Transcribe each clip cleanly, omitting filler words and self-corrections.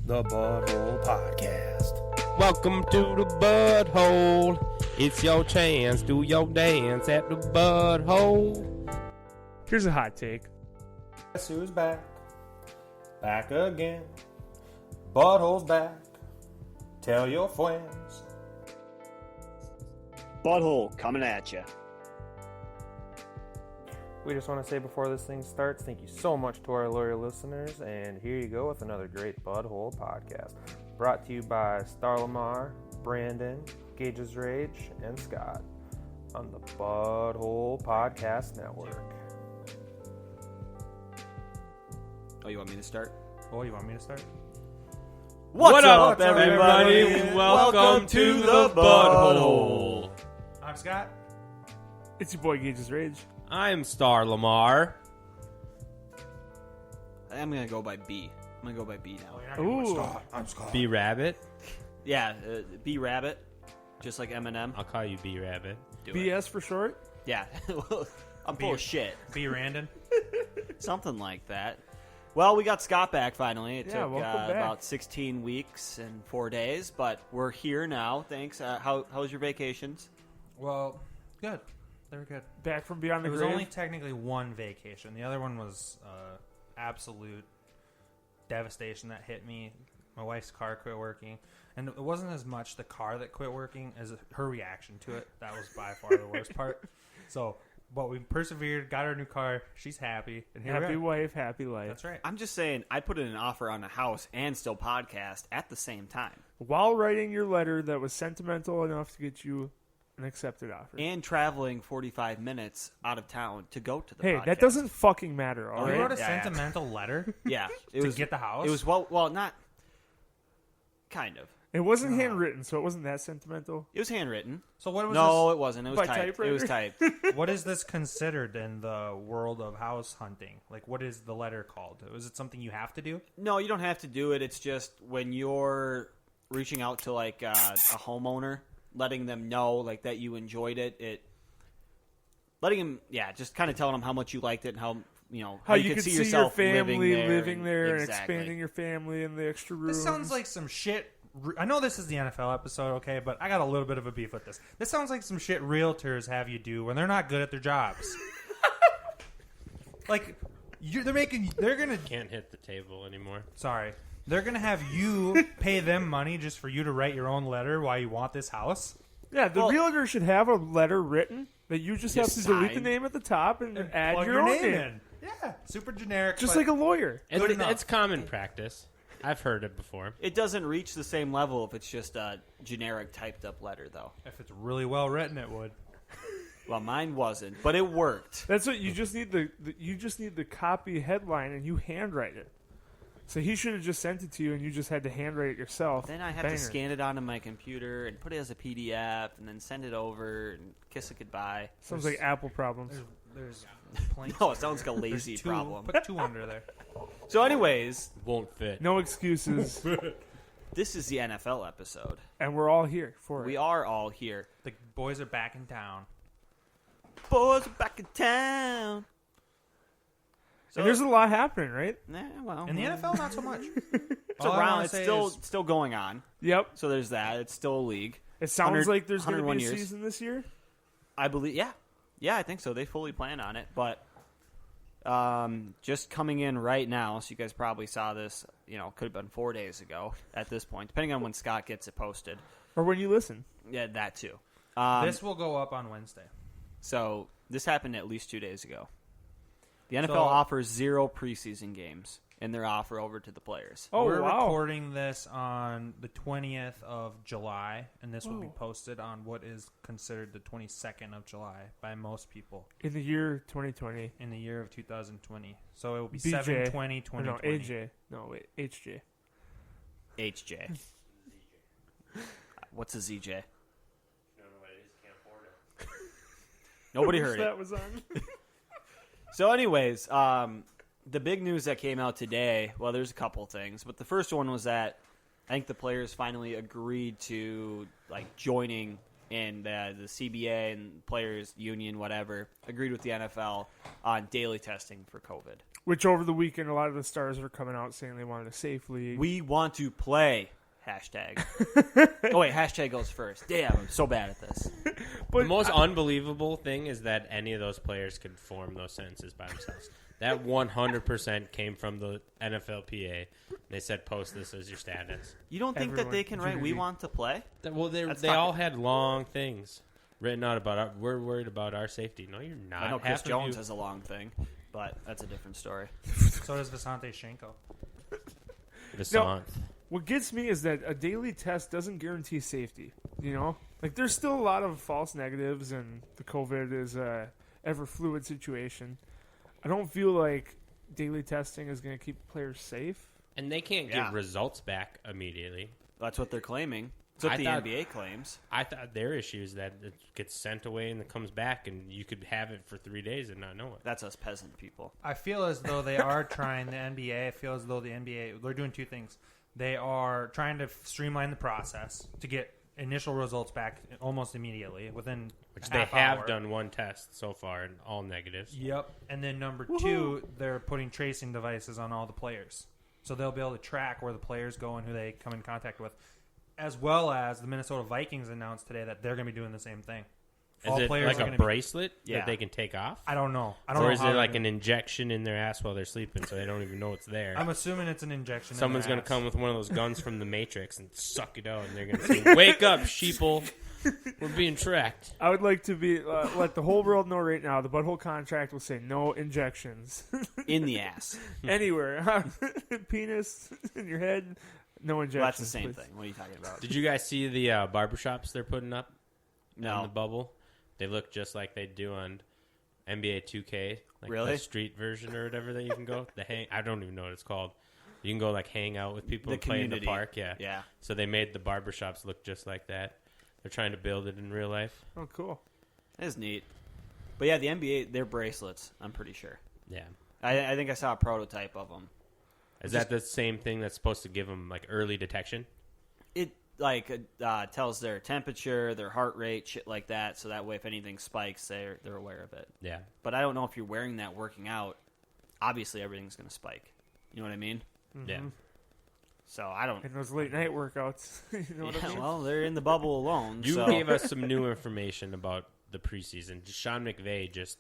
the Budhole Podcast. Welcome to the Budhole. It's your chance. Do your dance at the Budhole. Here's a hot take. Guess who's back? Back again. Budhole's back. Tell your friends. Budhole coming at you. We just want to say before this thing starts, thank you so much to our loyal listeners, and here you go with another great Budhole podcast, brought to you by Lamar, Brandon, GagesRage, and Scott on the Budhole Podcast Network. Oh, you want me to start? Oh, you want me to start? What's up, everybody? Welcome to the Budhole. I'm Scott. It's your boy GagesRage. I'm Lamar. I'm going to go by B. I'm going to go by B now. Ooh. I'm Scott. B-Rabbit. Yeah, B Rabbit, just like Eminem. I'll call you B-Rabbit. Do it. BS for short. Yeah, I'm full of shit. B-Randon. Something like that. Well, we got Scott back finally. It Yeah, took welcome back. about 16 weeks and 4 days, but we're here now. Thanks. How was your vacations? Well, good. They were good. Back from beyond the It was grave. only technically one vacation. The other one was absolute devastation that hit me. My wife's car quit working. And it wasn't as much the car that quit working as her reaction to it. That was by far the worst part. So, but we persevered, got her new car. She's happy. And here Happy we are. wife, happy life. That's right. I'm just saying, I put in an offer on a house and still podcast at the same time. While writing your letter that was sentimental enough to get you an accepted offer. And traveling 45 minutes out of town to go to the Hey, podcast. that doesn't fucking matter, all You right? wrote a Yeah. sentimental letter Yeah. It to was, get the house? It was, well, not kind of. It wasn't handwritten, so it wasn't that sentimental. It was handwritten. So what was No, it wasn't. It was By typed. It typewriter? was typed. this? What is this considered in the world of house hunting? Like, what is the letter called? Is it something you have to do? No, you don't have to do it. It's just when you're reaching out to like a homeowner, letting them know like that you enjoyed it. Letting them, just kind of telling them how much you liked it and how How you could could see see your yourself family living there, and Exactly. expanding your family in the extra rooms. This sounds like some shit. I know this is the NFL episode, okay, but I got a little bit of a beef with this. This sounds like some shit realtors have you do when they're not good at their jobs. Like, they're gonna. Can't hit the table anymore. Sorry, they're gonna have you pay them money just for you to write your own letter why you want this house. Yeah, the realtor should have a letter written that you just have to delete the sign. name at the top and add Plug your own name name. in. Yeah, super generic. Just but like a lawyer. Good enough. It's common practice. I've heard it before. It doesn't reach the same level if it's just a generic typed up letter, though. if it's really well written, it would. Well, mine wasn't, but it worked. That's what you just need you just need the copy headline and you handwrite it. So he should have just sent it to you and you just had to handwrite it yourself. Then I have Banger. to scan it onto my computer and put it as a PDF and then send it over and kiss it goodbye. Sounds like Apple problems. There's planks. No, it sounds like a There's lazy two, problem. Put two under there. So anyways, Won't fit. No excuses. this is the NFL episode. And we're all here for it. We are all here. The boys are back in town. Boys are back in town. So, And there's a lot happening, right? well, In the NFL, not so much. it's All I around. wanna It's say still is- still going on. Yep. So there's that. It's still a league. It sounds 100 like there's going to 101 be a years. season this year. I believe. Yeah, I think so. They fully plan on it, but just coming in right now. So you guys probably saw this. Could have been 4 days ago at this point, depending on when Scott gets it posted. Or when you listen. Yeah, that too. This will go up on Wednesday. So this happened at least 2 days ago. The NFL So- offers 0 preseason games in their offer over to the players. Oh, We're wow. recording this on the 20th of July, and this will be Whoa. posted on what is considered the 22nd of July by most people In the year 2020. in the year of 2020. So it will be BJ. 7/20/2020. No, AJ. No, wait, HJ. HJ. What's a ZJ? Nobody heard it. That was on. So anyways, the big news that came out today, well, there's a couple things, but the first one was that I think the players finally agreed to joining in the CBA and players union, whatever, agreed with the NFL on daily testing for COVID. Which over the weekend, a lot of the stars were coming out saying they wanted a safe league. We want to play. Hashtag. Oh, wait. Hashtag goes first. Damn, I'm so bad at this. But The most unbelievable thing is that any of those players could form those sentences by themselves. That 100% came from the NFLPA. They said post this as your status. You don't think that they can write "We want to play"? Well, they That's all fucking- had long things written out about we're worried about our safety. No, you're not. I know Chris Half of Jones you- has a long thing, but that's a different story. So does Visante Shenko. Vasant. what gets me is that a daily test doesn't guarantee safety. You know, like there's still a lot of false negatives, and the COVID is a ever fluid situation. I don't feel like daily testing is going to keep players safe. And they can't Yeah. get results back immediately. That's what they're claiming. That's what I the thought- NBA claims. I thought their issue is that it gets sent away and it comes back, and you could have it for 3 days and not know it. That's us peasant people. I feel as though they are trying the NBA. I feel as though the NBA, they're doing two things. They are trying to streamline the process to get initial results back almost immediately within Which a they half have hour. done one test so far, and all negatives. Yep. And then number two, they're putting tracing devices on all the players. So they'll be able to track where the players go and who they come in contact with. As well as the Minnesota Vikings announced today that they're going to be doing the same thing. Is it like are a gonna be- bracelet Yeah. that they can take off? I don't know. I don't Or know is how it they're like gonna- an injection in their ass while they're sleeping so they don't even know it's there? I'm assuming it's an injection. Someone's going going to to come with one of those guns from the Matrix and suck it out, and they're going to say, "Wake up, sheeple. We're being tracked." I would like to be let the whole world know right now. The Budhole contract will say no injections In the ass. anywhere. Penis in your head, no injections. Well, that's the same please. thing. What are you talking about? Did you guys see the barbershops they're putting up in the No. bubble? They look just like they do on NBA 2K, like Really? the street version or whatever that you can go. I don't even know what it's called. You can go like hang out with people The and play in the community. park. Yeah. Yeah. So they made the barbershops look just like that. They're trying to build it in real life. Oh, cool. That is neat. But yeah, the NBA, they're bracelets, I'm pretty sure. Yeah. I think I saw a prototype of them. Is that the same thing that's supposed to give them like early detection? It tells their temperature, their heart rate, shit like that, so that way if anything spikes, they're aware of it. Yeah. But I don't know if you're wearing that working out. Obviously, everything's going to spike. You know what I mean? Yeah. So I don't. And those late night workouts. You know what I Yeah, mean? well, they're in the bubble alone. You so. gave us some new information about the preseason. Sean McVay just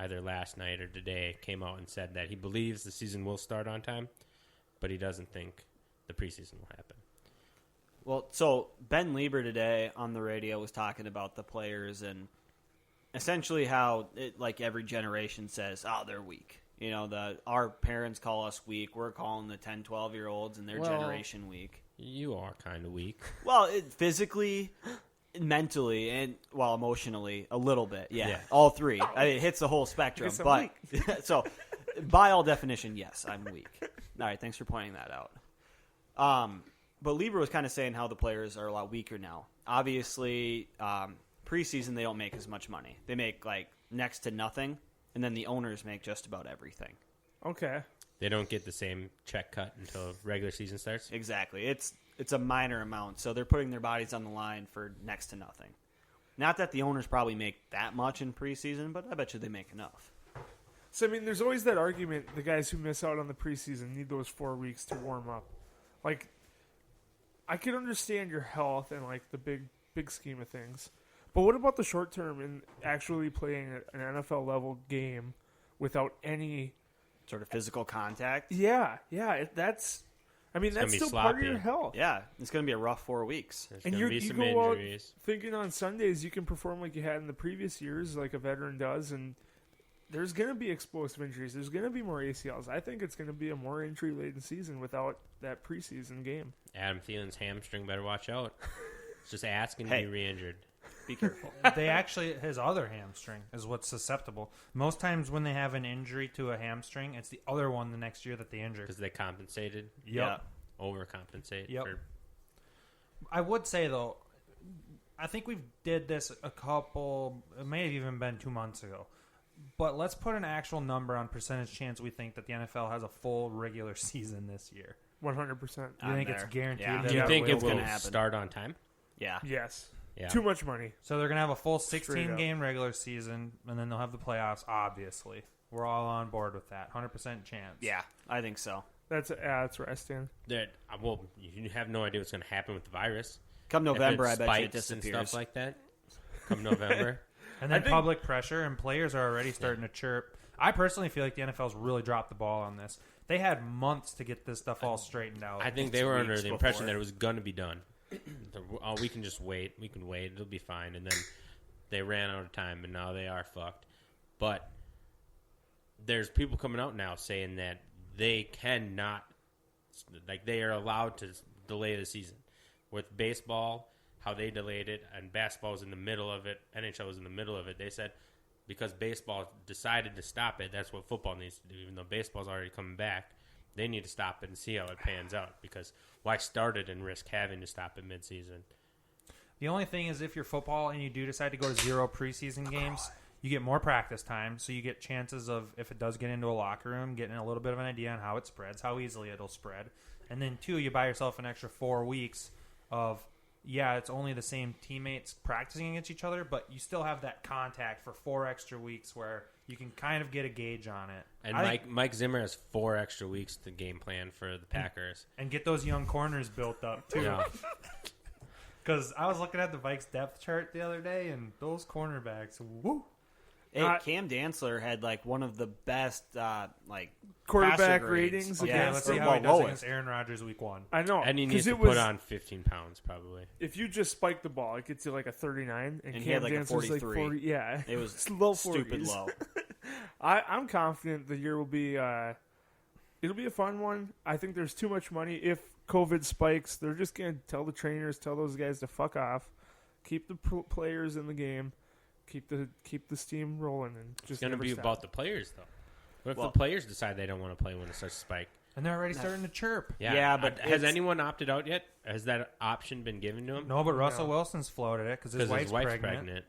either last night or today came out and said that he believes the season will start on time, but he doesn't think the preseason will happen. Well, so Ben Lieber today on the radio was talking about the players and essentially how, like every generation says, oh, they're weak. You know, our parents call us weak. We're calling the 10, 12-year-olds and their Well- generation weak. You are kind of weak. Well, physically, mentally, and, well, emotionally, a little bit. Yeah, Yeah. all three. I mean, it hits the whole spectrum. Guess I'm But so, by all definition, yes, I'm weak. All right, thanks for pointing that out. But Lieber was kind of saying how the players are a lot weaker now. Obviously, preseason, they don't make as much money. They make, like, next to nothing, and then the owners make just about everything. Okay. They don't get the same check cut until regular season starts. Exactly. It's a minor amount, so they're putting their bodies on the line for next to nothing. Not that the owners probably make that much in preseason, but I bet you they make enough. So, I mean, there's always that argument the guys who miss out on the preseason need those 4 weeks to warm up. Like, I could understand your health and, like, the big scheme of things. But what about the short term and actually playing an NFL level game without any... Sort of physical contact. Yeah, that's... I mean, It's gonna that's be still part of sloppy. your health. Yeah, it's going to be a rough 4 weeks. There's And going to be you some go injuries. out thinking on Sundays you can perform like you had in the previous years, like a veteran does, and there's going to be explosive injuries. There's going to be more ACLs. I think it's going to be a more injury-laden season without that preseason game. Adam Thielen's hamstring better watch out. It's just asking Hey. to be re-injured. Be careful. They actually, his other hamstring is what's susceptible. Most times when they have an injury to a hamstring, it's the other one the next year that they injure. Because they compensated. Yeah. Overcompensate. Yep. for- I would say, though, I think we did this a couple, it may have even been 2 months ago. But let's put an actual number on percentage chance we think that the NFL has a full regular season this year. 100%. You I'm think it's there. guaranteed? Yeah. that Do you Yeah, think it it's will gonna happen. start on time? Yeah. Yes. Yeah. Too much money. So they're going to have a full Straight 16 up. game regular season, and then they'll have the playoffs, obviously. We're all on board with that. 100% chance. Yeah, I think so. That's where I stand. Well, you have no idea what's going to happen with the virus. Come November, If I it bet you it spikes and disappears. stuff like that. Come November. And then public pressure, and players are already starting to chirp. I personally feel like the NFL's really dropped the ball on this. They had months to get this stuff all straightened out. I think they were under weeks the impression before. that it was going to be done. Oh, we can just wait. We can wait. It'll be fine. And then they ran out of time, and now they are fucked. But there's people coming out now saying that they cannot, like they are allowed to delay the season. With baseball, how they delayed it, and basketball was in the middle of it, NHL was in the middle of it, they said because baseball decided to stop it, that's what football needs to do. Even though baseball's already coming back, they need to stop it and see how it pans out. Because why start it and risk having to stop it midseason? The only thing is if you're football and you do decide to go to 0 preseason games, you get more practice time, so you get chances of, if it does get into a locker room, getting a little bit of an idea on how it spreads, how easily it'll spread. And then, 2, you buy yourself an extra 4 weeks of, yeah, it's only the same teammates practicing against each other, but you still have that contact for 4 extra weeks where you can kind of get a gauge on it. And Mike Zimmer has 4 extra weeks to game plan for the Packers. And get those young corners built up, too. Yeah. Because I was looking at the Vikes depth chart the other day, and those cornerbacks, woo. Hey, Cam Dantzler had like one of the best Quarterback passer grades. ratings. Okay, Yeah, let's see or how he well, does lowest. against Aaron Rodgers week 1. I know. And he needs 'cause to it was, put on 15 pounds, probably. If you just spike the ball, it gets you like a 39. And Cam he had like a Dantzler's 43. 40, yeah. It was It's low 40s. stupid low. I'm confident the year will be it'll be a fun one. I think there's too much money. If COVID spikes, they're just going to tell the trainers, tell those guys to fuck off, keep the players in the game, keep the steam rolling, and just It's going to never be stop. about the players, though. What if Well- the players decide they don't want to play when it starts to spike? And they're already starting to chirp. Yeah, but has it's- anyone opted out yet? Has that option been given to him? No, but Russell Wilson's floated it because his Because wife's, his wife's pregnant.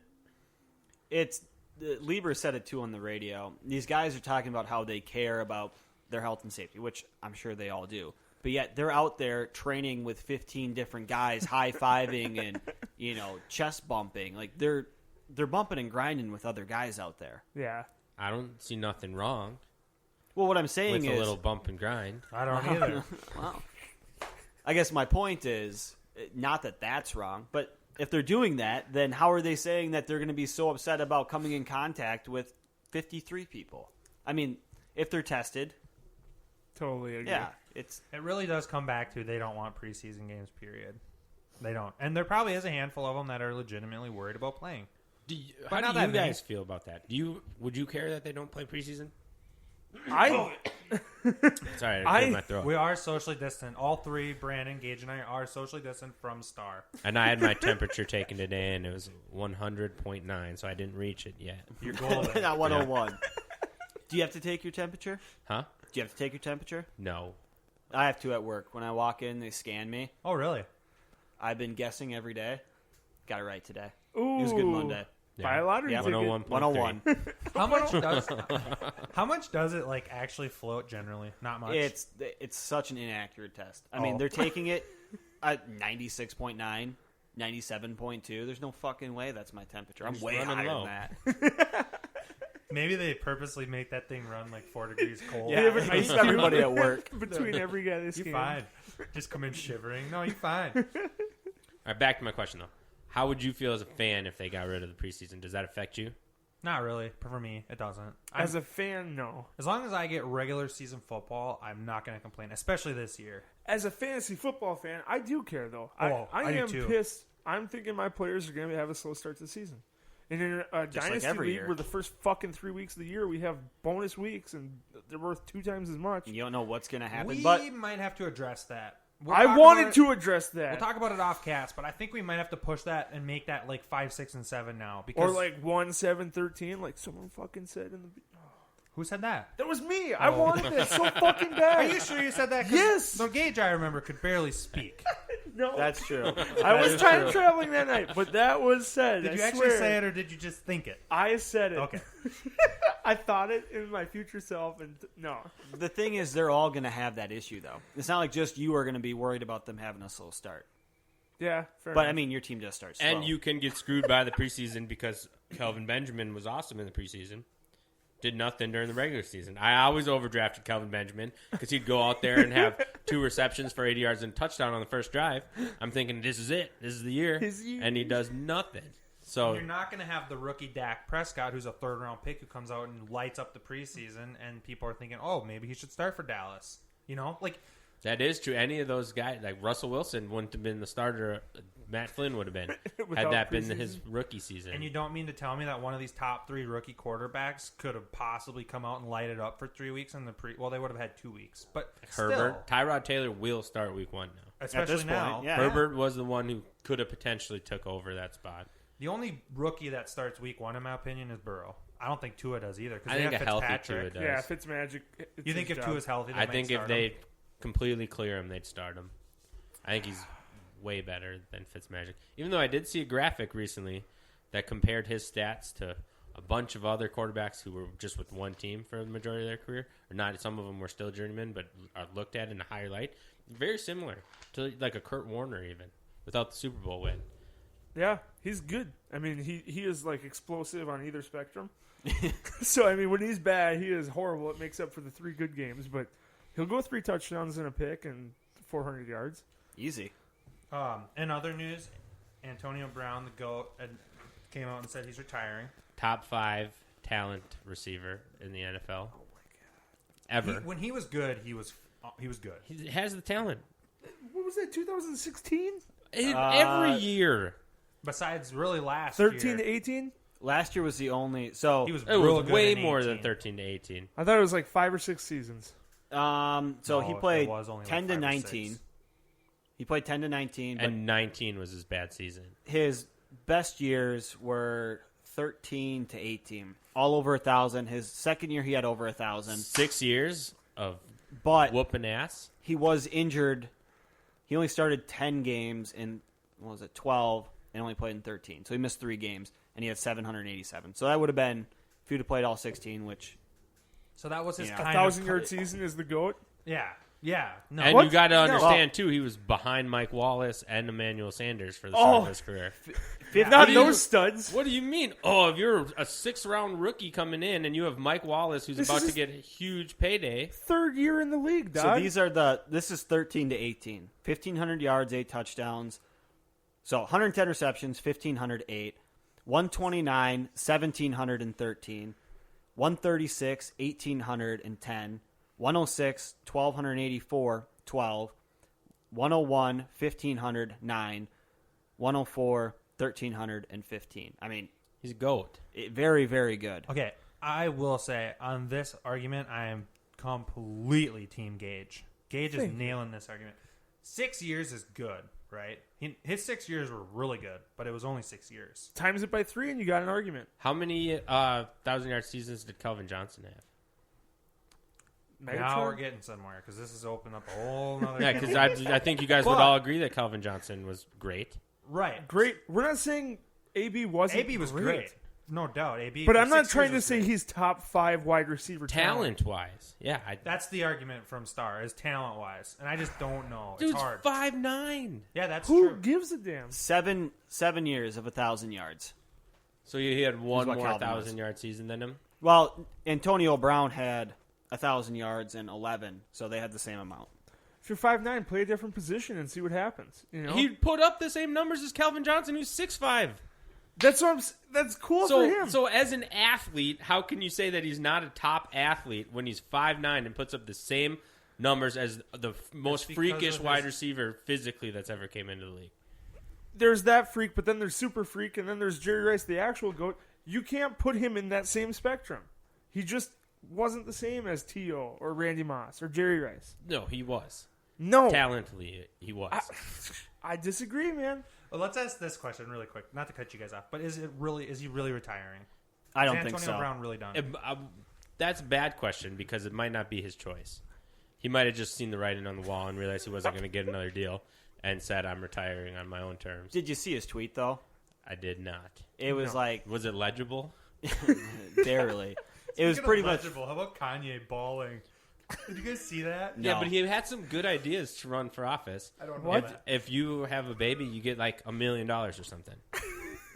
It's Lieber said it too on the radio. These guys are talking about how they care about their health and safety, which I'm sure they all do. But yet they're out there training with 15 different guys, high fiving and chest bumping. Like they're bumping and grinding with other guys out there. Yeah. I don't see nothing wrong Well, what I'm saying with is a little bump and grind. I don't either. Wow. I guess my point is not that that's wrong, but if they're doing that, then how are they saying that they're going to be so upset about coming in contact with 53 people? I mean, if they're tested, Totally agree. yeah, it's It really does come back to they don't want preseason games, period. They don't. And there probably is a handful of them that are legitimately worried about playing. How not do that you many. guys feel about that? Would you care that they don't play preseason? I Sorry, I cleared my throat. We are socially distant. All 3, Brandon, Gage, and I, are socially distant from Star. And I had my temperature taken today, and it was 100.9, so I didn't reach it yet. You're golden. not 101. Do you have to take your temperature? Huh? Do you have to take your temperature? No. I have to at work. When I walk in, they scan me. Oh, really? I've been guessing every day. Got it right today. Ooh. It was a good Monday. Buy a lottery Yeah, ticket. 101.3. 101. How much does it like actually float generally? Not much. It's such an inaccurate test. I mean, Oh. they're taking it at 96.9, 97.2. There's no fucking way that's my temperature. I'm Just way running higher low. than that. Maybe they purposely make that thing run like 4 degrees cold. Yeah, but I used everybody at work. Between every guy this You're game. fine. Just come in shivering. No, you're fine. All right, back to my question, though. How would you feel as a fan if they got rid of the preseason? Does that affect you? Not really. For me, it doesn't. As a fan, no. As long as I get regular season football, I'm not going to complain, especially this year. As a fantasy football fan, I do care though. Oh, I I do am too. pissed. I'm thinking my players are going to have a slow start to the season. And in a dynasty every league, year. where the first fucking 3 weeks of the year we have bonus weeks and they're worth 2 times as much. You don't know what's going to happen. We But might have to address that. We'll I talk wanted about it- to address that. We'll talk about it off cast, but I think we might have to push that and make that like 5, 6, and 7 now. Because or like 1, 7, 13, like someone fucking said in the. who said that? That was me. I Oh. wanted that so fucking bad. Are you sure you said that? 'Cause Yes. The Gage I remember could barely speak. No, that's true. I was time traveling that night, but that was said. Did I you actually swear. say it or did you just think it? I said it. Okay. I thought it in my future self, and no. The thing is, they're all going to have that issue, though. It's not like just you are going to be worried about them having a slow start. Yeah, fair But, enough. I mean, your team does start slow. And you can get screwed by the preseason because Kelvin Benjamin was awesome in the preseason. did nothing during the regular season. I always overdrafted Kelvin Benjamin because he'd go out there and have 2 receptions for 80 yards and a touchdown on the first drive. I'm thinking, this is it. This is the year. And he does nothing. So You're not going to have the rookie Dak Prescott, who's a third-round pick, who comes out and lights up the preseason, and people are thinking, oh, maybe he should start for Dallas. You know? Like, that is true. Any of those guys, like Russell Wilson wouldn't have been the starter. Matt Flynn would have been, had that been his rookie season. and you don't mean to tell me that one of these top 3 rookie quarterbacks could have possibly come out and light it up for 3 weeks in the well, they would have had 2 weeks. But Herbert, Tyrod Taylor will start week 1 now. especially this now. point, yeah. Herbert was the one who could have potentially took over that spot. The only rookie that starts week 1, in my opinion, is Burrow. I don't think Tua does either. I they think have a healthy Fitzpatrick. Tua does. Yeah, Fitzmagic. it's You think his if job. Tua's healthy, they I might think if start they him? completely clear him, they'd start him. I think he's way better than Fitzmagic. Even though I did see a graphic recently that compared his stats to a bunch of other quarterbacks who were just with one team for the majority of their career, or not. Some of them were still journeymen, but are looked at in a higher light. Very similar to like a Kurt Warner, even without the Super Bowl win. Yeah, he's good. I mean, he is like explosive on either spectrum. So I mean, when he's bad, he is horrible. It makes up for the 3 good games, but he'll go 3 touchdowns and a pick and 400 yards. Easy. In other news, Antonio Brown, the GOAT, came out and said he's retiring. Top 5 talent receiver in the NFL. Oh my god! Ever. When he was good, he was good. He has the talent. What was that? 2016? Every year. Besides, really last 13 year, to 18? Last year was the only. So he was It real was good way in more 18. than 13 to 18. I thought it was like 5 or 6 seasons. So No, he it played was only like 10 to 5 or 19. 6. He played 10 to 19, but And 19 was his bad season. his best years were 13 to 18, all over 1,000. His second year, he had over 1,000. 6 years of But whooping ass. he was injured. He only started 10 games in, 12, and only played in 13. So he missed 3 games, and he had 787. So that would have been, if he'd have played all 16, which, So that was his Yeah. kind 1,000-yard season is the GOAT. Yeah. No. And What? you got to No. understand, too, he was behind Mike Wallace and Emmanuel Sanders for the start of his career. Not do you- those studs. What do you mean? Oh, if you're a 6th-round rookie coming in and you have Mike Wallace who's This about is to his- get a huge payday. 3rd year in the league, dog. so this is 13 to 18. 1,500 yards, 8 touchdowns. So 110 receptions, 1,508. 129, 1,713. 136, 1,810. 106, 1,284, 12. 101, 1,509. 104, 1,315. I mean, He's a GOAT. very, very good. Okay, I will say on this argument, I am completely Team Gage. Gage is nailing this argument. 6 years is good, right? His 6 years were really good, but it was only 6 years. Times it by 3 and you got an argument. How many 1,000-yard seasons did Calvin Johnson have? Now we're getting somewhere because this has opened up a whole nother. Yeah, because I think you guys would But- all agree that Calvin Johnson was great. right, Great. We're not saying AB wasn't AB was great, no doubt. AB, But for I'm not 6 trying years to was say great. he's top 5 wide receiver Talent-wise. Yeah. That's the argument from Star is talent wise, and I just don't know. Dude's it's hard. 5'9". Yeah, that's Who true. gives a damn? 7 years of 1,000 yards. So he had one what more Calvin was. 1,000-yard season than him? Well, Antonio Brown had 1,000 yards and 11, so they had the same amount. If you're 5'9", play a different position and see what happens. You know, He put up the same numbers as Calvin Johnson, who's 6'5". that's cool for him. So as an athlete, how can you say that he's not a top athlete when he's 5'9" and puts up the same numbers as the most because freakish of wide his- receiver physically that's ever came into the league? There's that freak, but then there's super freak, and then there's Jerry Rice, the actual GOAT. You can't put him in that same spectrum. He just wasn't the same as T.O. or Randy Moss or Jerry Rice. No, he was. No. Talently, he was. I disagree, man. Well, let's ask this question really quick. Not to cut you guys off, but is he really retiring? I don't is think Antonio so. Brown really done? That's a bad question because it might not be his choice. He might have just seen the writing on the wall and realized he wasn't going to get another deal and said, I'm retiring on my own terms. Did you see his tweet, though? I did not. It was like, Was it legible? barely. It was pretty much. How about Kanye balling? Did you guys see that? No. Yeah, but he had some good ideas to run for office. I don't know. What? that. If you have a baby, you get like $1 million or something.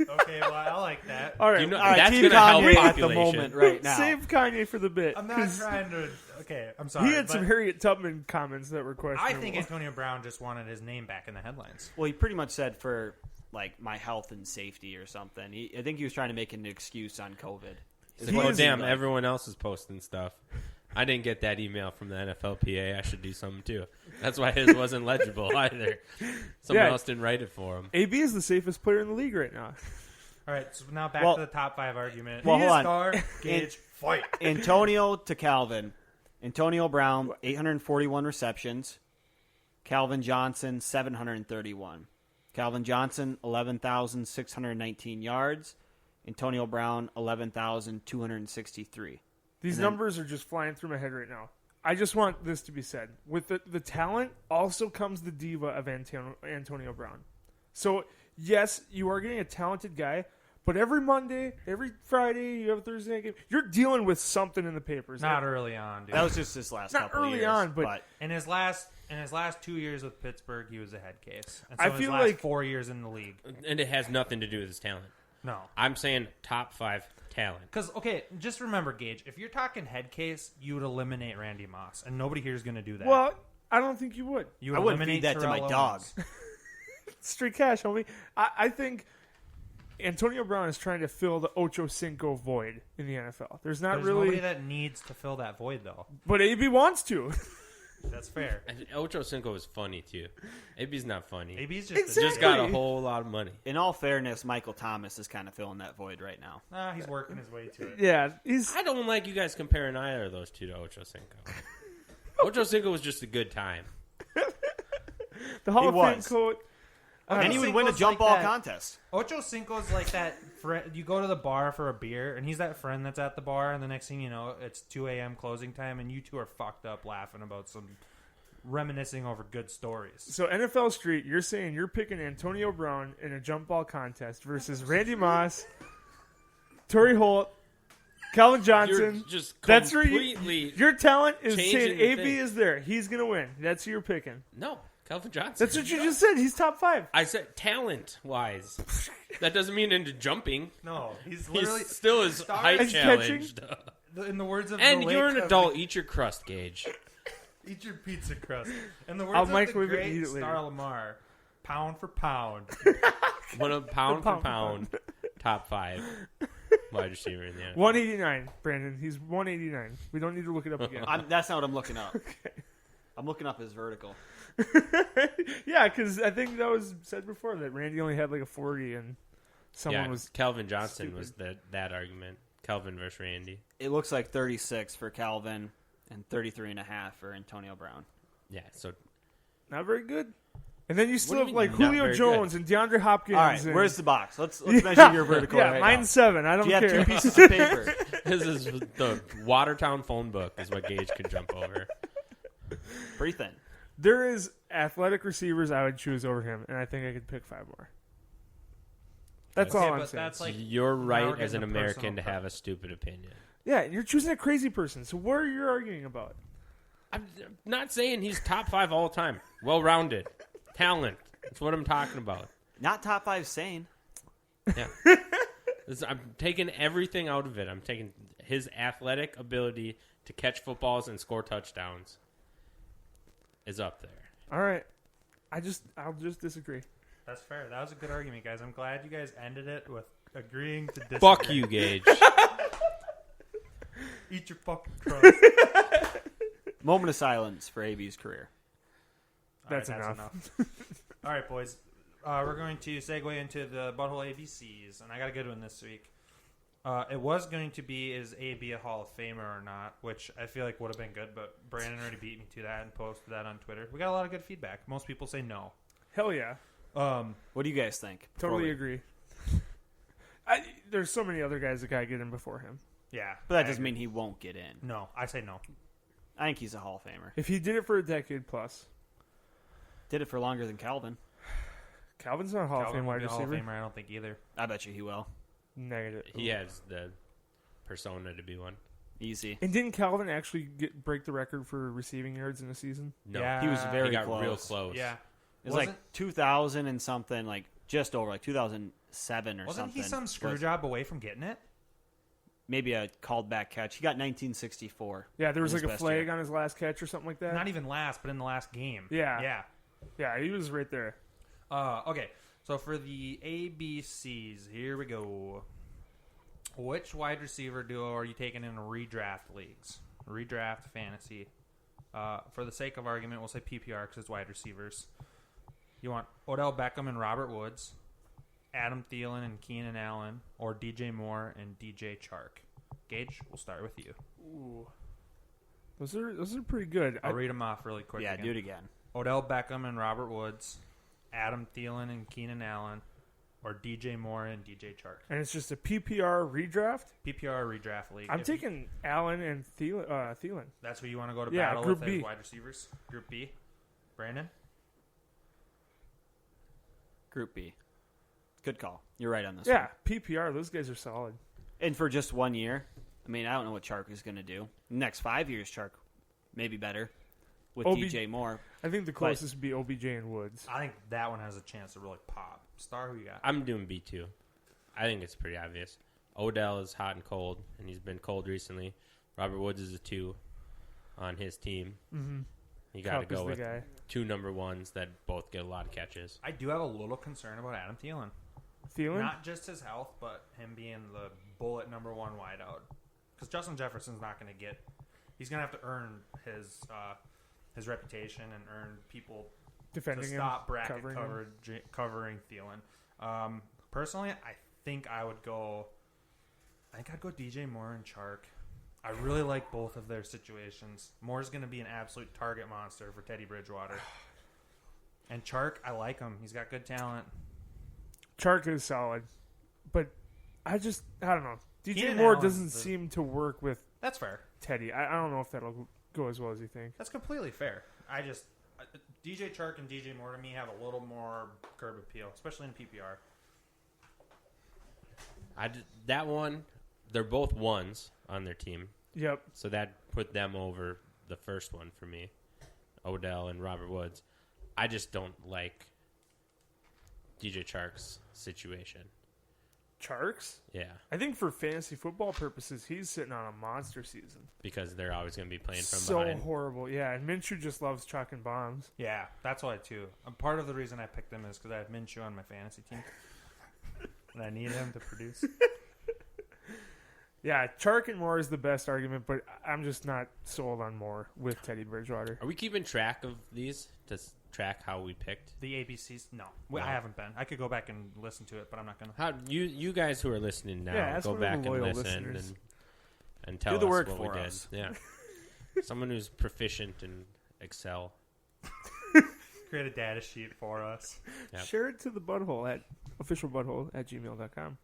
Okay, well, I like that. All right, You know, All right, that's Team going to help Kanye at the population. moment right now. save Kanye for the bit. I'm not 'cause trying to. Okay, I'm sorry. He had but some Harriet Tubman comments that were I questionable. think Antonio Brown just wanted his name back in the headlines. Well, he pretty much said for like my health and safety or something. I think he was trying to make an excuse on COVID. It's like, oh, damn, everyone else is posting stuff. I didn't get that email from the NFLPA. I should do something too. That's why his wasn't legible either. Someone Yeah. else didn't write it for him. AB is the safest player in the league right now. All right, so now back Well- to the top 5 argument. Well, hold on. Star, Gage, fight. Antonio to Calvin. Antonio Brown, 841 receptions. Calvin Johnson, 731. Calvin Johnson, 11,619 yards. Antonio Brown, 11,263. These And then- numbers are just flying through my head right now. I just want this to be said. With the talent also comes the diva of Antonio Brown. So, yes, you are getting a talented guy, but every Monday, every Friday, you have a Thursday night game. You're dealing with something in the papers. Not early on, dude. That was just his last Not couple early years. on, but- in his last 2 years with Pittsburgh, he was a head case. And so I in his feel last like- 4 years in the league, And it has nothing to do with his talent. no. I'm saying top 5 talent. Because, okay, just remember, Gage, if you're talking head case, you would eliminate Randy Moss, and nobody here is going to do that. Well, I don't think you would. you I wouldn't eliminate feed that to my Terrell dog. Owens. Straight cash, homie. I think Antonio Brown is trying to fill the Ocho Cinco void in the NFL. There's not There's really, nobody that needs to fill that void, though. but AB wants to. That's fair. And Ocho Cinco is funny too. AB's not funny. AB's just Exactly. Just got a whole lot of money. In all fairness, Michael Thomas is kind of filling that void right now. he's working his way to it. Yeah, he's I don't like you guys comparing either of those two to Ocho Cinco. Ocho Cinco was just a good time. the Hall He of was. Fame coach. And he would win a Cinco's jump like ball that. contest. Ocho Cinco's like that friend. You go to the bar for a beer, and he's that friend that's at the bar, and the next thing you know, it's 2 a.m. closing time, and you two are fucked up laughing about reminiscing over good stories. So NFL Street, you're saying you're picking Antonio Brown in a jump ball contest versus Randy Moss, Torrey Holt, Calvin Johnson. You're just That's where completely your talent is changing saying the AB thing. is there. He's gonna win. That's who you're picking. no Calvin Johnson. That's what you just said. He's top 5. I said talent wise. That doesn't mean into jumping. No, he's literally He's still is Star- height Is catching? challenged. in the words of And the you're late an adult. Eat your crust, Gage. Eat your pizza crust. In the words I'll of the microwave it great and eat it later. Star Lamar, pound for pound. One of pound for Pound for pound, top 5 wide receiver in the NFL. 189, Brandon. He's 189. We don't need to look it up again. That's not what I'm looking up. I'm looking up his vertical. Yeah, because I think that was said before that Randy only had like a 40 and someone Yeah, was. Calvin Johnson stupid. was that argument. Calvin versus Randy. It looks like 36 for Calvin and 33.5 for Antonio Brown. Yeah, so Not very good. And then you still What have do you like mean, not Julio very Jones and DeAndre Hopkins. All right, and- where's the box? Let's measure your vertical Yeah, right mine's now. 7. I don't Do you have care. 2 pieces of paper? this is the Watertown phone book is what Gage could jump over. Pretty thin. There is athletic receivers I would choose over him, and I think I could pick 5 more. That's Okay, all I'm but saying. that's like You're now right we're as an getting to American to personal have a stupid opinion. Yeah, and you're choosing a crazy person. So what are you arguing about? I'm not saying he's top 5 all the time. Well-rounded. Talent. That's what I'm talking about. Not top 5 sane. Yeah. I'm taking everything out of it. I'm taking his athletic ability to catch footballs and score touchdowns is up there. All right. I'll just disagree. That's fair. That was a good argument, guys. I'm glad you guys ended it with agreeing to disagree. Fuck you, Gage. Eat your fucking crust. Moment of silence for AB's career. All right, That's enough. All right, boys. We're going to segue into the Budhole ABCs, and I got a good one this week. It was going to be, is AB a Hall of Famer or not, which I feel like would have been good, but Brandon already beat me to that and posted that on Twitter. We got a lot of good feedback. Most people say no. Hell yeah. What do you guys think? Totally agree. There's so many other guys that got to get in before him. Yeah. But that I doesn't agree. mean he won't get in. No, I say no. I think he's a Hall of Famer. If he did it for a decade plus. Did it for longer than Calvin. Calvin's not a Hall of Calvin Fame would wide be a Hall of receiver. Famer, I don't think either. I bet you he will. Negative. He has the persona to be one. Easy. And didn't Calvin actually break the record for receiving yards in a season? No. Yeah. He was very He got close. real close. Yeah. It was like 2,000 and something, like just over, like 2007 or Wasn't something. he some screw job away from getting it? Maybe a called back catch. He got 1964. Yeah, there was in his like a best flag year. on his last catch or something like that. Not even last, but in the last game. Yeah. Yeah. Yeah, he was right there. Okay, so for the ABCs, here we go. Which wide receiver duo are you taking in redraft leagues? Redraft fantasy. For the sake of argument, we'll say PPR because it's wide receivers. You want Odell Beckham and Robert Woods, Adam Thielen and Keenan Allen, or DJ Moore and DJ Chark. Gage, we'll start with you. Ooh. Those are pretty good. I'll read them off really quick. Yeah, again. do it again. Odell Beckham and Robert Woods, Adam Thielen and Keenan Allen, or DJ Moore and DJ Chark. And it's just a PPR redraft. PPR redraft league. I'm If taking Allen and Thielen. That's who you want to go to Yeah, battle Group with as B. wide receivers. Group B. Brandon? Group B. Good call. You're right on this Yeah, one. PPR. Those guys are solid. And for just 1 year, I mean, I don't know what Chark is going to do. Next 5 years, Chark maybe better with DJ Moore. I think the closest would be OBJ and Woods. I think that one has a chance to really pop. Star, who you got? I'm doing B2. I think it's pretty obvious. Odell is hot and cold, and he's been cold recently. Robert Woods is a 2 on his team. Mm-hmm. You got to Cup is go the with guy. 2 number ones that both get a lot of catches. I do have a little concern about Adam Thielen. Thielen? Not just his health, but him being the bullet number one wideout. Because Justin Jefferson's not going to get... He's going to have to earn his reputation and earn people Defending to him, stop bracket covering him. covering Thielen. Personally, I think I'd go DJ Moore and Chark. I really like both of their situations. Moore's going to be an absolute target monster for Teddy Bridgewater. And Chark, I like him. He's got good talent. Chark is solid. But I don't know. DJ Keenan Moore Allen's doesn't seem to work with That's fair. Teddy. I don't know if that'll go as well as you think. That's completely fair. DJ Chark and DJ Moore to me have a little more curb appeal, especially in PPR. That one, they're both 1s on their team. Yep. So that put them over the first one for me, Odell and Robert Woods. I just don't like DJ Chark's situation. Charks? Yeah, I think for fantasy football purposes, he's sitting on a monster season. because they're always going to be playing from So behind. horrible. Yeah, and Minshew just loves chucking bombs. Yeah, that's why too. Part of the reason I picked him is because I have Minshew on my fantasy team, and I need him to produce. Yeah, Chark and Moore is the best argument, but I'm just not sold on Moore with Teddy Bridgewater. Are we keeping track of these to track how we picked? The ABCs, no, No. I haven't been. I could go back and listen to it, but I'm not gonna. How you guys who are listening now, Yeah, that's go one of the back and loyal listen listeners. and tell Do the us work what for we us. did. Yeah, someone who's proficient in Excel. Create a data sheet for us. Yep. Share it to the Budhole at officialbudhole@gmail.com.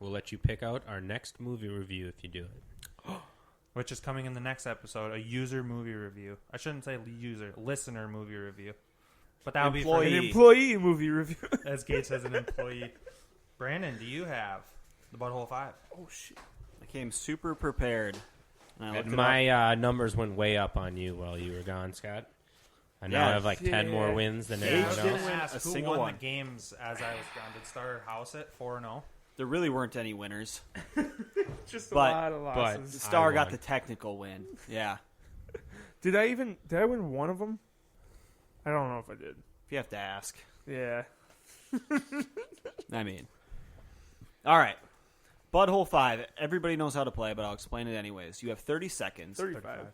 We'll let you pick out our next movie review if you do it. Which is coming in the next episode, a user movie review. I shouldn't say user, listener movie review. But that would be for An Employee. employee movie review. as Gates says, an employee. Brandon, do you have the Budhole 5? Oh, shit. I came super prepared. And I looked And it up. my numbers went way up on you while you were gone, Scott. I now Yeah. have like 10 more Yeah. wins than Gage anyone didn't else. win Ask a who single won one. the games as I was gone. Did Star House it 4-0? There really weren't any winners. Just a But- lot of losses. The Star got won. the technical win. Yeah. Did I win one of them? I don't know if I did. If you have to ask. Yeah. I mean. All right. Budhole 5. Everybody knows how to play, but I'll explain it anyways. You have 30 seconds 35.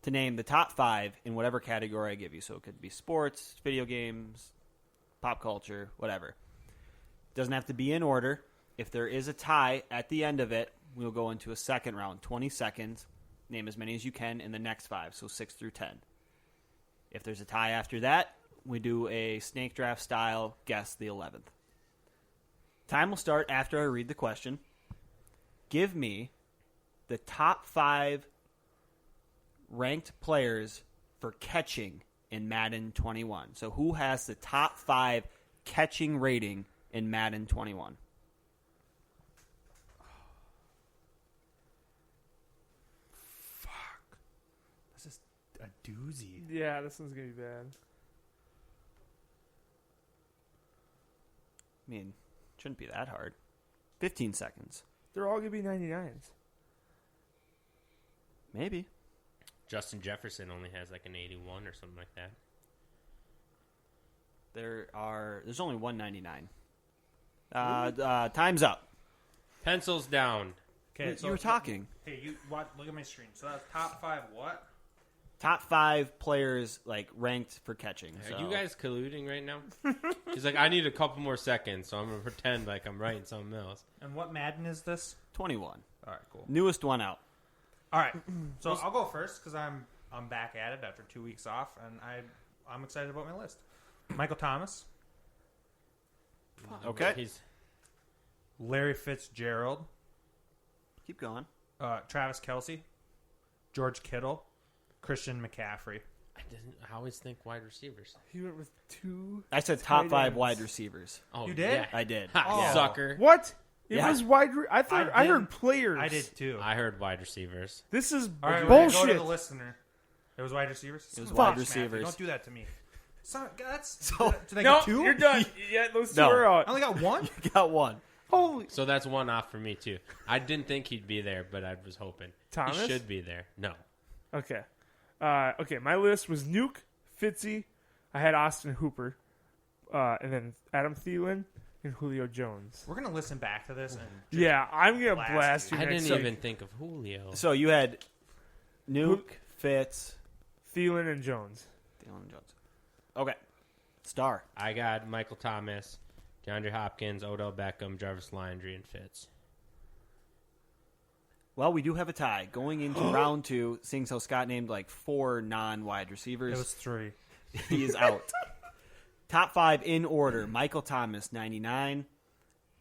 to name the top 5 in whatever category I give you. So it could be sports, video games, pop culture, whatever. Doesn't have to be in order. If there is a tie at the end of it, we'll go into a second round, 20 seconds. Name as many as you can in the next 5, so 6 through 10. If there's a tie after that, we do a snake draft style guess the 11th. Time will start after I read the question. Give me the top 5 ranked players for catching in Madden 21. So who has the top 5 catching rating in Madden 21? This is a doozy. Yeah, this one's going to be bad. I mean, shouldn't be that hard. 15 seconds. They're all going to be 99s. Maybe. Justin Jefferson only has like an 81 or something like that. There's only 199. Time's up. Pencils down. Okay, You were talking. Hey, look at my screen. So that's top 5 what? Top 5 players like ranked for catching. Are So. you guys colluding right now? He's like, I need a couple more seconds, so I'm going to pretend like I'm writing something else. And what Madden is this? 21. All right, cool. Newest one out. All right, so I'll go first because I'm back at it after 2 weeks off, and I'm excited about my list. Michael Thomas, Okay. He's Larry Fitzgerald, Keep going. Travis Kelce, George Kittle, Christian McCaffrey. I always think wide receivers. He went with 2. I said top tight 5 ends. wide receivers. Oh, You did? Yeah. I did. Ha, Oh. sucker. What? It Yeah. was wide. I thought I heard players. I did too. I heard wide receivers. This is All right, bullshit. Go to the listener. It was wide receivers. It was Fuck, wide Matthew, receivers. Don't do that to me. Did I No, get 2? you're done. Yeah, those 2 No. are I out. only got 1. You got one. Holy So that's one off for me, too. I didn't think he'd be there, but I was hoping. Thomas? He should be there. No. Okay. Okay, my list was Nuke, Fitzy. I had Austin Hooper, and then Adam Thielen and Julio Jones. We're gonna listen back to this and Yeah, I'm gonna blast blast you. you. I next didn't week. even think of Julio. So you had Nuke, Fitz, Thielen and Jones. Dylan Jones. Okay. Star. I got Michael Thomas, DeAndre Hopkins, Odell Beckham, Jarvis Landry, and Fitz. Well, we do have a tie going into round 2. Seeing how Scott named like 4 non-wide receivers, it was 3. he is out. Top 5 in order: Michael Thomas 99,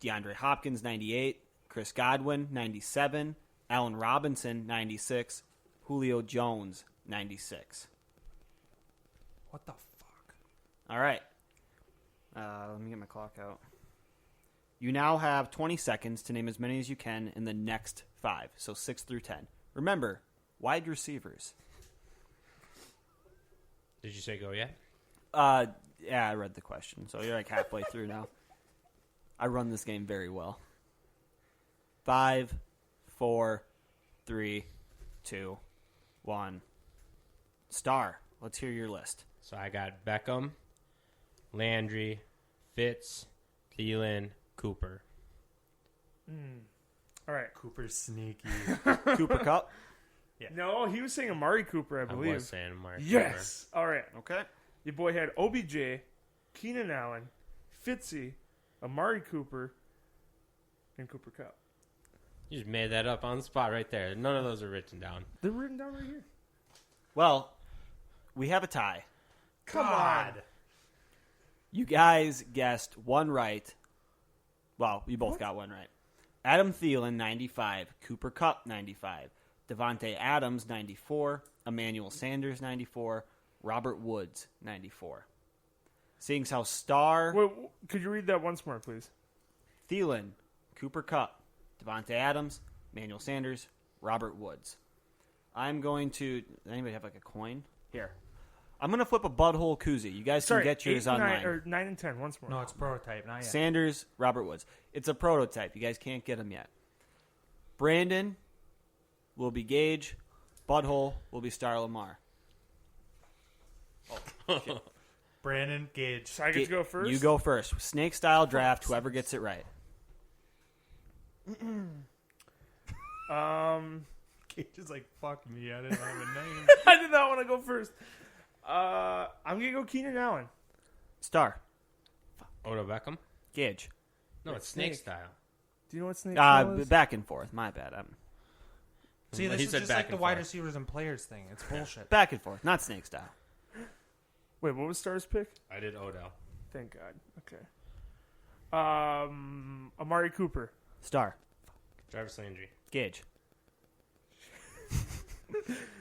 DeAndre Hopkins 98, Chris Godwin 97, Allen Robinson 96, Julio Jones 96. What the fuck? All right. Let me get my clock out. You now have 20 seconds to name as many as you can in the next 5, so 6 through 10. Remember, wide receivers. Did you say go yet? Yeah, I read the question, so you're like halfway through now. I run this game very well. 5, 4, 3, 2, 1. Star. Let's hear your list. So I got Beckham, Landry, Fitz, Thielen, Cooper. All right. Cooper's sneaky. Cooper Cup. No, he was saying Amari Cooper, I I believe. was saying Mark Yes. All right. Okay. Your boy had OBJ, Keenan Allen, Fitzy, Amari Cooper, and Cooper Cup. You just made that up on the spot right there. None of those are written down. They're written down right here. Well, we have a tie. Come on. You guys guessed one right. Well, you both got one right. Adam Thielen, 95. Cooper Kupp, 95. Devontae Adams, 94. Emmanuel Sanders, 94. Robert Woods, 94. Seeing how Star, Wait, could you read that once more, please? Thielen, Cooper Kupp, Devontae Adams, Emmanuel Sanders, Robert Woods. I'm going to... Does anybody have like a coin? Here. I'm going to flip a Budhole koozie. You guys Sorry, can get yours 8 and online. 9, or 9 and 10, once more. No, it's prototype, not yet. Sanders, Robert Woods. It's a prototype. You guys can't get them yet. Brandon will be Gage. Budhole will be Star Lamar. Brandon Gage. So I get to go first? You go first. Snake style draft. Whoever gets it right. Gage is like, fuck me, I didn't have a name. I did not want to go first. I'm going to go Keenan Allen. Star. Odell Beckham? Gage. No, it's snake style. Do you know what snake style is? Back and forth. My bad. See, this He is said just back like the and wide forth. receivers and players thing. It's bullshit. Back and forth. Not snake style. Wait, what was Star's pick? I did Odell. Thank God. Okay. Amari Cooper. Star. Jarvis Landry. Gage.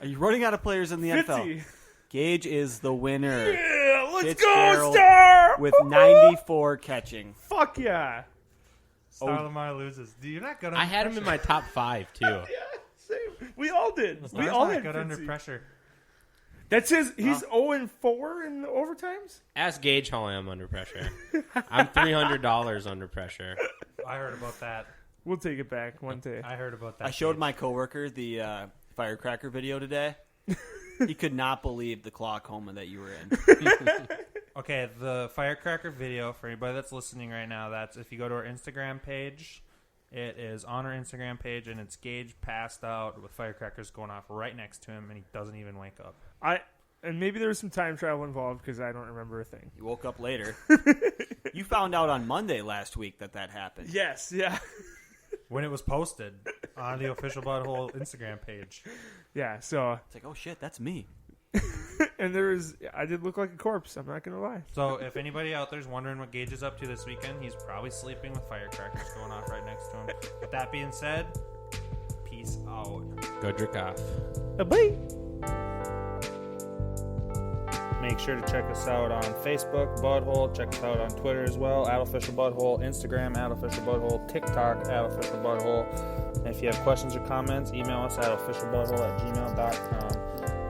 Are you running out of players in the NFL? Fitzy. Gage is the winner Yeah, let's go, Fitzgerald Star! with 94 catching. Fuck yeah. Star Lamar loses. You're not good. I had him in my top 5, too. Same. We all did. Star's We all not had good under Fitzy. pressure. That's his. He's 0-4 in the overtimes. Ask Gage how I am under pressure. I'm $300 under pressure. I heard about that. We'll take it back one day. I heard about that. I showed my coworker the firecracker video today. He could not believe the clock-homa that you were in. Okay, the firecracker video, for anybody that's listening right now, that's if you go to our Instagram page, it is on our Instagram page, and it's Gage passed out with firecrackers going off right next to him, and he doesn't even wake up. And maybe there was some time travel involved because I don't remember a thing. You woke up later. You found out on Monday last week that happened. Yes, yeah. When it was posted on the official Budhole Instagram page. Yeah, so. It's like, oh shit, that's me. And I did look like a corpse, I'm not going to lie. So if anybody out there's wondering what Gage is up to this weekend, he's probably sleeping with firecrackers going off right next to him. With that being said, peace out. Go jerk off. Bye. Make sure to check us out on Facebook, Budhole. Check us out on Twitter as well, @OfficialBudhole, Instagram, @OfficialBudhole, TikTok, @OfficialBudhole. And if you have questions or comments, email us at officialbudhole@gmail.com.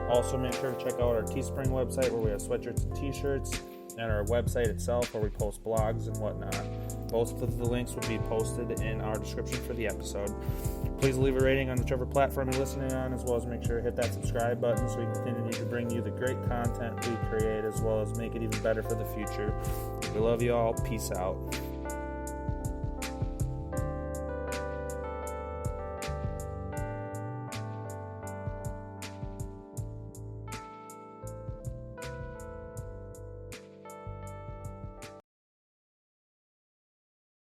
Also, make sure to check out our Teespring website where we have sweatshirts and t-shirts, and our website itself where we post blogs and whatnot. Both of the links will be posted in our description for the episode. Please leave a rating on whichever platform you're listening on, as well as make sure to hit that subscribe button so we can continue to bring you the great content we create, as well as make it even better for the future. We love you all. Peace out.